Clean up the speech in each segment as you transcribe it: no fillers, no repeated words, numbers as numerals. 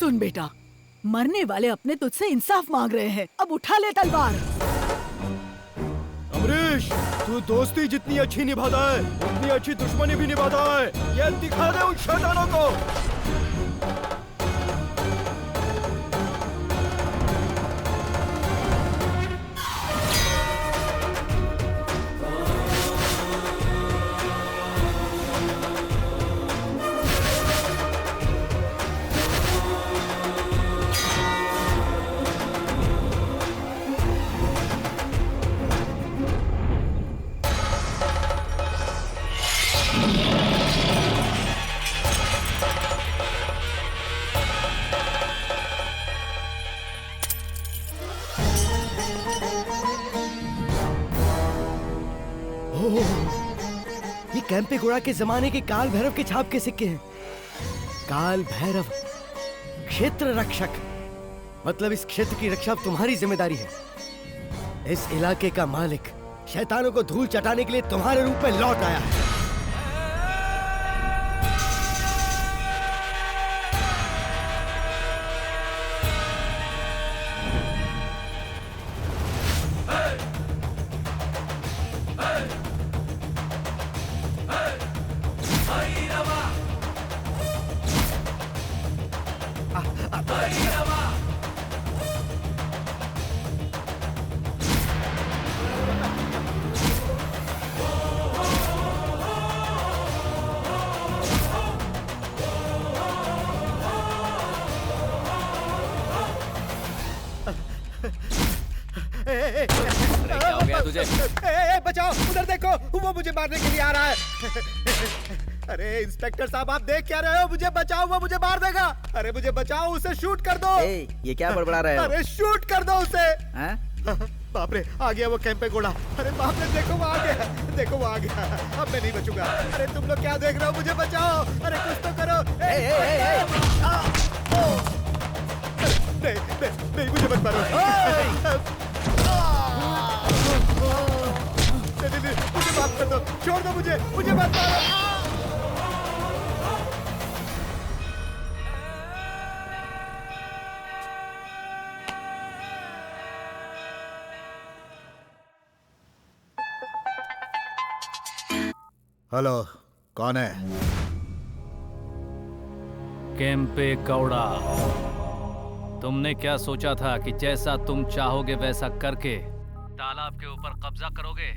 सुन बेटा, मरने वाले अपने तुझसे इंसाफ मांग रहे हैं, अब उठा ले तलवार। अमरीश, तू दोस्ती जितनी अच्छी निभाता है उतनी अच्छी दुश्मनी भी निभाता है। ये दिखा दे उन शैतानों को। ये कैंपेगौड़ा के जमाने के काल भैरव के छाप के सिक्के हैं। काल भैरव क्षेत्र रक्षक, मतलब इस क्षेत्र की रक्षा तुम्हारी जिम्मेदारी है। इस इलाके का मालिक शैतानों को धूल चटाने के लिए तुम्हारे रूप में लौट आया है। क्या हो गया तुझे? बचाओ, उधर देखो, वो मुझे मारने के लिए आ रहा है। अरे इंस्पेक्टर साहब, आप देख क्या रहे हो? मुझे बचाओ, वो मुझे मार देगा। अरे मुझे बचाओ, उसे शूट कर दो। ये क्या बड़बड़ा रहे हो? अरे शूट कर दो उसे। हैं? बाप रे, आ गया वो कैंपेगौड़ा। अरे बाप रे, देखो वो आ गया, देखो वो आ गया। अब मैं नहीं बचूंगा। अरे तुम लोग क्या देख रहे हो? मुझे बचाओ। अरे कुछ तो करो। नहीं, मुझे मत मारो। मुझे माफ कर दो, छोड़ दो मुझे मत मारो। हेलो, कौन है? कैंपेगौड़ा, तुमने क्या सोचा था कि जैसा तुम चाहोगे वैसा करके तालाब के ऊपर कब्जा करोगे?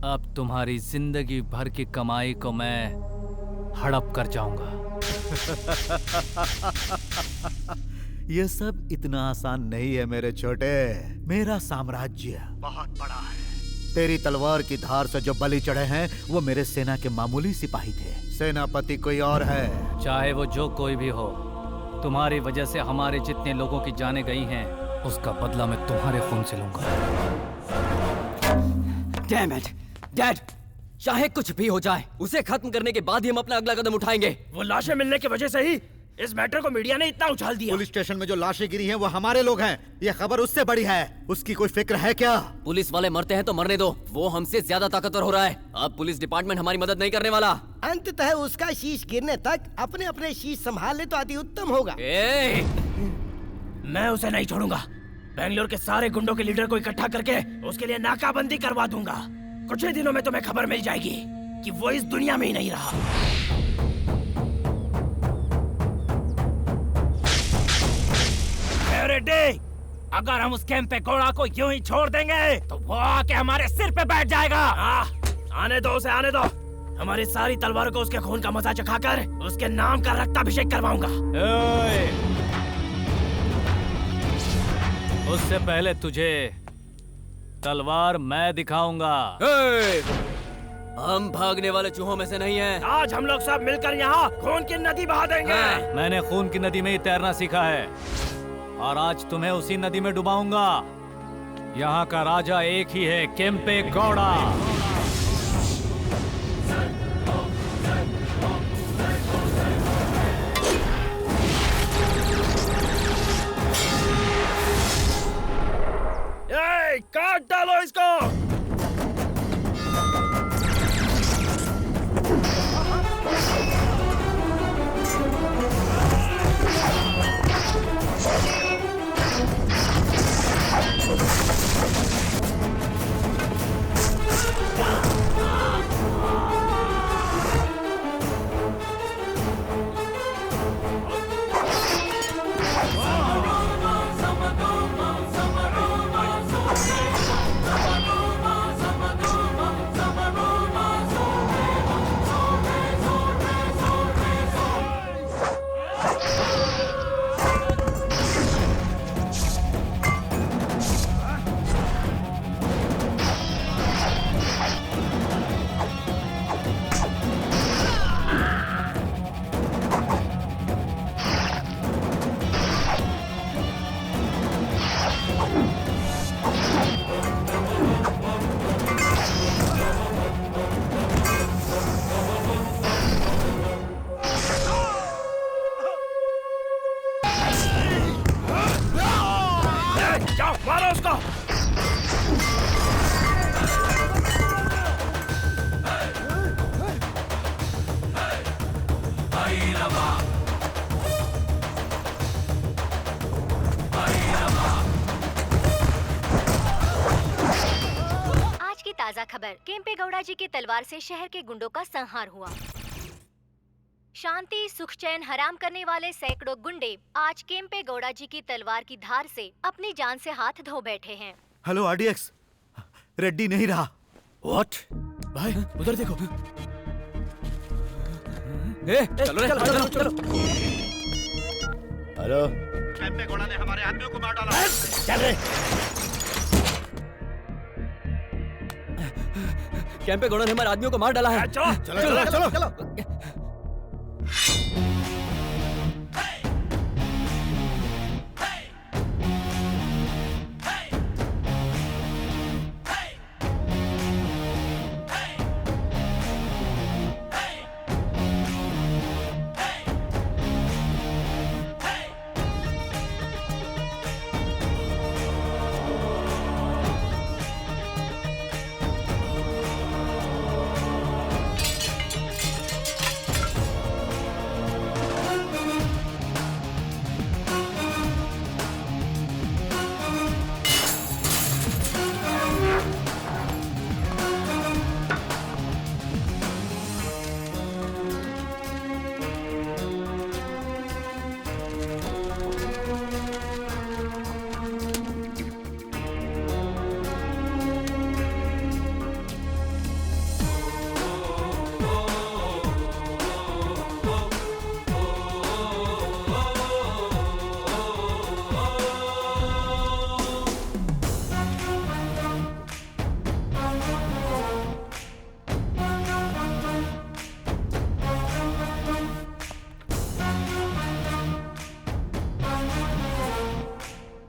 अब तुम्हारी जिंदगी भर की कमाई को मैं हड़प कर जाऊंगा। ये सब इतना आसान नहीं है मेरे छोटे। मेरा साम्राज्य बहुत बड़ा है। तेरी तलवार की धार से जो बलि चढ़े हैं वो मेरे सेना के मामूली सिपाही थे। सेनापति कोई और है। चाहे वो जो कोई भी हो, तुम्हारी वजह से हमारे जितने लोगों की जानें गई हैं, उसका बदला मैं तुम्हारे खून से लूंगा। Damn it! Dad! चाहे कुछ भी हो जाए, उसे खत्म करने के बाद ही हम अपना अगला कदम उठाएंगे। वो लाशें मिलने की वजह से ही इस मैटर को मीडिया ने इतना उछाल दिया। पुलिस स्टेशन में जो लाशें गिरी हैं वो हमारे लोग हैं। ये खबर उससे बड़ी है। उसकी कोई फिक्र है क्या? पुलिस वाले मरते हैं तो मरने दो, वो हमसे ज्यादा ताकतवर हो रहा है। अब पुलिस डिपार्टमेंट हमारी मदद नहीं करने वाला। अंततः उसका शीश गिरने तक अपने अपने शीश संभाल ले तो अति उत्तम होगा। मैं उसे नहीं छोड़ूंगा। बेंगलोर के सारे गुंडों के लीडर को इकट्ठा करके उसके लिए नाकाबंदी करवा दूंगा। कुछ ही दिनों में तुम्हें खबर मिल जाएगी कि वो इस दुनिया में ही नहीं रहा। अगर हम उस कैंपेगौड़ा को यूं ही छोड़ देंगे तो वो आके हमारे सिर पे बैठ जाएगा। आने दो उसे, आने दो। हमारी सारी तलवारों को उसके खून का मजा चखाकर उसके नाम का रक्ताभिषेक करवाऊंगा। उससे पहले तुझे तलवार मैं दिखाऊंगा। हम भागने वाले चूहों में से नहीं हैं। आज हम लोग सब मिलकर यहाँ खून की नदी बहा देंगे। मैंने खून की नदी में ही तैरना सीखा है और आज तुम्हें उसी नदी में डुबाऊंगा। यहाँ का राजा एक ही है, कैंपेगौड़ा। काट डालो इसको। मारो उसको। आज की ताजा खबर, केम्पे गौड़ा जी की तलवार से शहर के गुंडों का संहार हुआ। शांति सुख चैन हराम करने वाले सैकड़ों गुंडे आज केम्पे गौड़ा जी की तलवार की धार से अपनी जान से हाथ धो बैठे हैं। हेलो आरडीएक्स, रेड्डी नहीं रहा। व्हाट? भाई उधर देखो। चलो चलो चलो। हेलो, कैंपे गौड़ा ने हमारे आदमियों को मार डाला। चल रे। कैंपे गौड़ा ने हमारे आदमियों को मार डाला है। चलो चलो चलो चलो।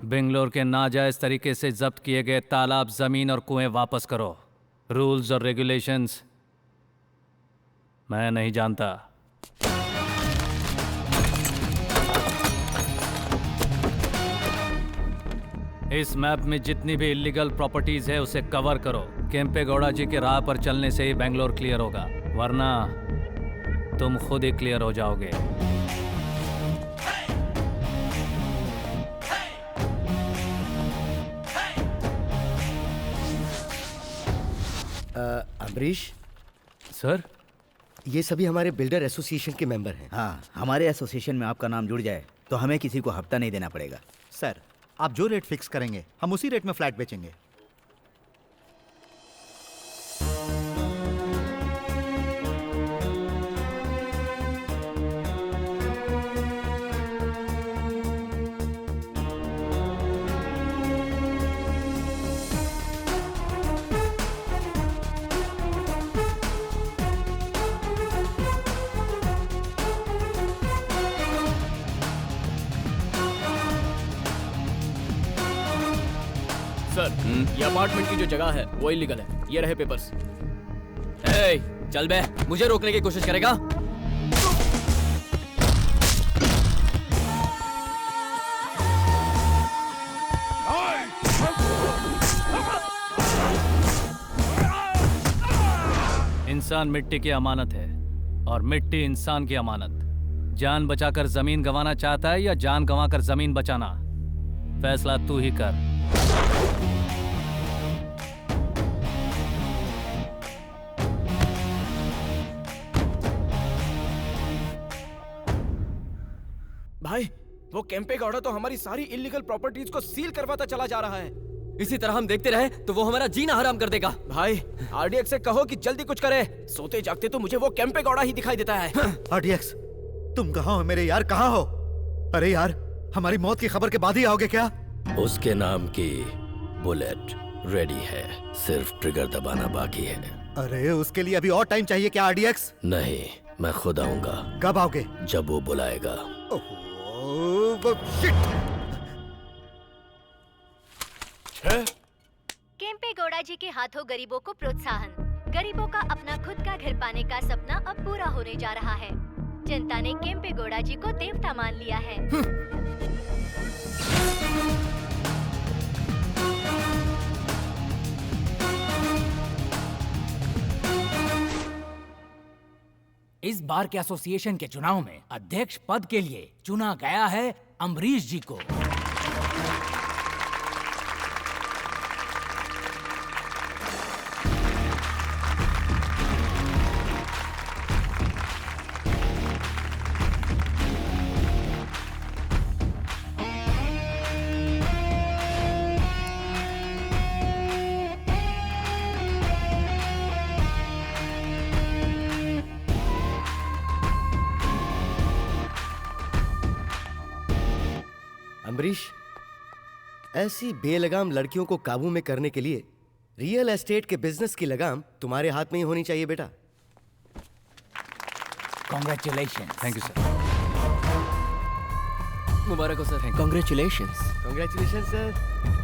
बेंगलोर के नाजायज तरीके से जब्त किए गए तालाब, जमीन और कुएं वापस करो। रूल्स और रेगुलेशंस मैं नहीं जानता। इस मैप में जितनी भी इलीगल प्रॉपर्टीज है उसे कवर करो। केम्पे गौड़ा जी के राह पर चलने से ही बेंगलोर क्लियर होगा, वरना तुम खुद ही क्लियर हो जाओगे। अमरीश सर, ये सभी हमारे बिल्डर एसोसिएशन के मेंबर हैं। हाँ, हमारे एसोसिएशन में आपका नाम जुड़ जाए तो हमें किसी को हफ्ता नहीं देना पड़ेगा। सर, आप जो रेट फिक्स करेंगे हम उसी रेट में फ्लैट बेचेंगे। सर, ये अपार्टमेंट की जो जगह है वो इलीगल है। ये रहे पेपर्स। ए, चल बे, मुझे रोकने की कोशिश करेगा? इंसान मिट्टी की अमानत है और मिट्टी इंसान की अमानत। जान बचाकर जमीन गंवाना चाहता है या जान गंवाकर जमीन बचाना? फैसला तू ही कर। भाई, वो केम्पे गौड़ा तो हमारी सारी इलीगल प्रॉपर्टीज को सील करवाता चला जा रहा है। इसी तरह हम देखते रहे तो वो हमारा जीना हराम कर देगा। भाई, आरडीएक्स से कहो कि जल्दी कुछ करे। सोते जागते तो मुझे वो केम्पे गौड़ा ही दिखाई देता है। आरडीएक्स, तुम कहाँ हो मेरे यार, कहाँ हो? अरे यार, हमारी मौत की खबर के बाद ही आओगे क्या? उसके नाम की बुलेट रेडी है, सिर्फ ट्रिगर दबाना बाकी है। अरे उसके लिए अभी और टाइम चाहिए क्या आरडीएक्स? नहीं, मैं खुद आऊंगा। कब आओगे? जब वो बुलाएगा। केम्पे गौड़ा जी के हाथों गरीबों को प्रोत्साहन। गरीबों का अपना खुद का घर पाने का सपना अब पूरा होने जा रहा है। जनता ने केम्पे गौड़ा जी को देवता मान लिया है। बार के एसोसिएशन के चुनाव में अध्यक्ष पद के लिए चुना गया है अम्बरीश जी को। अम्बरीश, ऐसी बेलगाम लड़कियों को काबू में करने के लिए रियल एस्टेट के बिजनेस की लगाम तुम्हारे हाथ में ही होनी चाहिए बेटा। कॉन्ग्रेचुलेशन। Thank you sir. मुबारक हो सर। Congratulations sir.